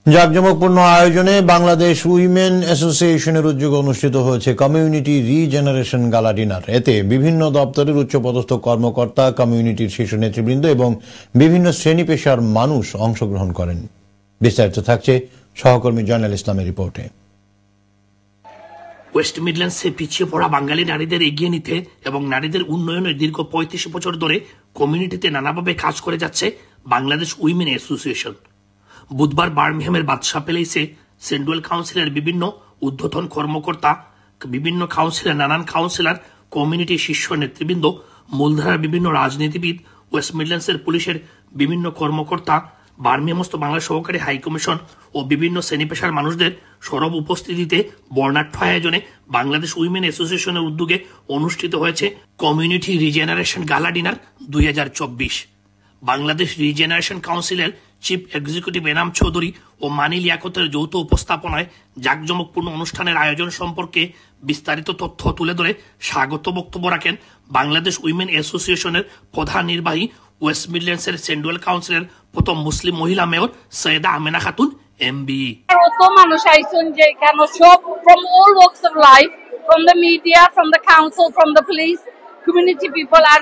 জাঁকজমকপূর্ণ আয়োজনে বাংলাদেশ উইমেন অ্যাসোসিয়েশনের উদ্যোগে অনুষ্ঠিত হয়েছে কমিউনিটি রিজেনারেশন গালা ডিনার। এতে বিভিন্ন দপ্তরের উচ্চপদস্থ কর্মকর্তা, কমিউনিটির শীর্ষ নেতৃবৃন্দ এবং বিভিন্ন শ্রেণী পেশার মানুষ অংশগ্রহণ করেন। বিস্তারিত থাকছে সহকর্মী জয়নাল ইসলামের রিপোর্টে। ওয়েস্ট মিডল্যান্ডসে পিছিয়ে পড়া বাঙালি নারীদের এগিয়ে নিতে এবং নারীদের উন্নয়নের দীর্ঘ ৩৫ বছর ধরে কমিউনিটিতে নানাভাবে কাজ করে যাচ্ছে বাংলাদেশ উইমেন অ্যাসোসিয়েশন। বুধবার বার্মিংহামের বাদশা প্যালেসে সেন্ট্রাল কাউন্সিলের বিভিন্ন ঊর্ধ্বতন কর্মকর্তা, বিভিন্ন কাউন্সিলর, নানান কাউন্সিলর, কমিউনিটি শীর্ষ নেতৃবৃন্দ, মূলধারার বিভিন্ন রাজনীতিবিদ, ওয়েস্ট মিডল্যান্ডসের পুলিশের বিভিন্ন কর্মকর্তা, বার্মিংহামস্থ বাংলা সহকারী হাইকমিশন ও বিভিন্ন শ্রেণী পেশার মানুষদের সরব উপস্থিতিতে বর্ণাঢ্য আয়োজনে বাংলাদেশ উইমেন অ্যাসোসিয়েশনের উদ্যোগে অনুষ্ঠিত হয়েছে কমিউনিটি রিজেনারেশন গালা ডিনার 2024। বাংলাদেশ রিজেনারেশন কাউন্সিলের চিফ এক্সিকিউটিভ এনাম চৌধুরী ও মানি লিয়াকতের যৌথ উপস্থাপনায় জাঁকজমকপূর্ণ অনুষ্ঠানের আয়োজন সম্পর্কে বিস্তারিত তথ্য তুলে ধরে স্বাগত বক্তব্য রাখেন বাংলাদেশ উইমেন অ্যাসোসিয়েশনের প্রধান নির্বাহী, ওয়েস্ট মিডল্যান্ডসের সেন্ট্রাল কাউন্সিলের প্রথম মুসলিম মহিলা মেয়র সৈয়দা আমেনা খাতুন MBE। মানুষ আইসুন যে কেন সব from all walks of life, from the media, from the council, from the police, community people, R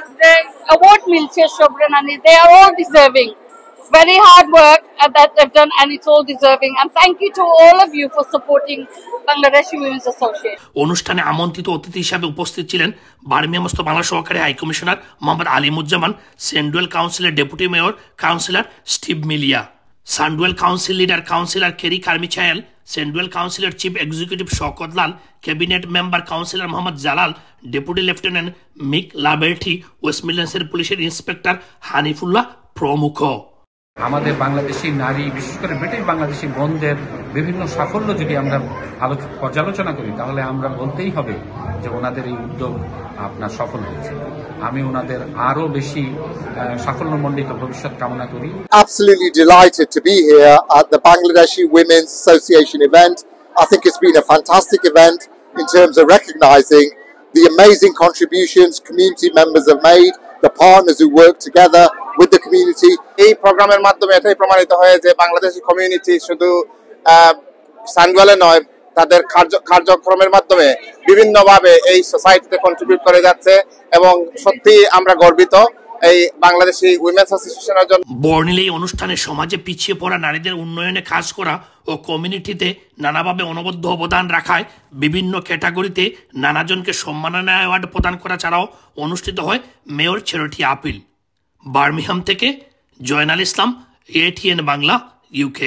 award মিলছে সবরেনানি, they are all deserving. Very hard work that they've done, and it's all deserving. And thank you to all of you for supporting Bangladeshi Women's Association. অনুষ্ঠানে আমন্ত্রিত অতিথি হিসাবে উপস্থিত ছিলেন বার্মিংহামস্থ বাংলা সহকারী হাইকমিশনার মোহাম্মদ আলিমুজ্জামান, সেন্ট্রাল কাউন্সিলের deputy mayor councillor Steve Milia, Sandwell council leader councillor Kerrie Carmichael, central কাউন্সিলের chief executive Shaukat Lal, cabinet member councillor Mohammad Jalal, deputy lieutenant Mick Laverty, West মিডল্যান্ডসের পুলিশের ইন্সপেক্টর হানিফুল্লাহ প্রমুখ। আমাদের বাংলাদেশি নারী, বিশেষ করে ব্রিটিশ বাংলাদেশি বোনদের বিভিন্ন সাফল্য যদি আমরা পর্যালোচনা করি, তাহলে আমরা বলতেই হবে যে ওনাদের এই উদ্যোগ আপনার সফল হয়েছে। আমি ওনাদের আরো বেশি সাফল্যমণ্ডিত ভবিষ্যৎ কামনা করি। Absolutely delighted to be here at the Bangladeshi Women's Association event. I think it's been a fantastic event in terms of recognizing the amazing contributions community members have made, the partners who work together with the community. এই প্রোগ্রামের মাধ্যমে এটাই প্রমাণিত হয় যে Bangladeshi community শুধু সানওয়েলে নয়, তাদের কার্যক্রমের মাধ্যমে বিভিন্নভাবে এই সোসাইটিতে কন্ট্রিবিউট করে যাচ্ছে এবং সত্যি আমরা গর্বিত এই বাংলাদেশি উইমেন্স অ্যাসোসিয়েশনের জন্য। বর্ণিল এই অনুষ্ঠানে সমাজে পিছিয়ে পড়া নারীদের উন্নয়নে কাজ করা ও কমিউনিটিতে নানাভাবে অনবদ্য অবদান রাখায় বিভিন্ন ক্যাটাগরিতে নানাজনকে সম্মাননা অ্যাওয়ার্ড প্রদান করা ছাড়াও অনুষ্ঠিত হয় মেয়র চ্যারিটি আপিল। বার্মিংহাম থেকে জয়নাল ইসলাম, ATN বাংলা, UK।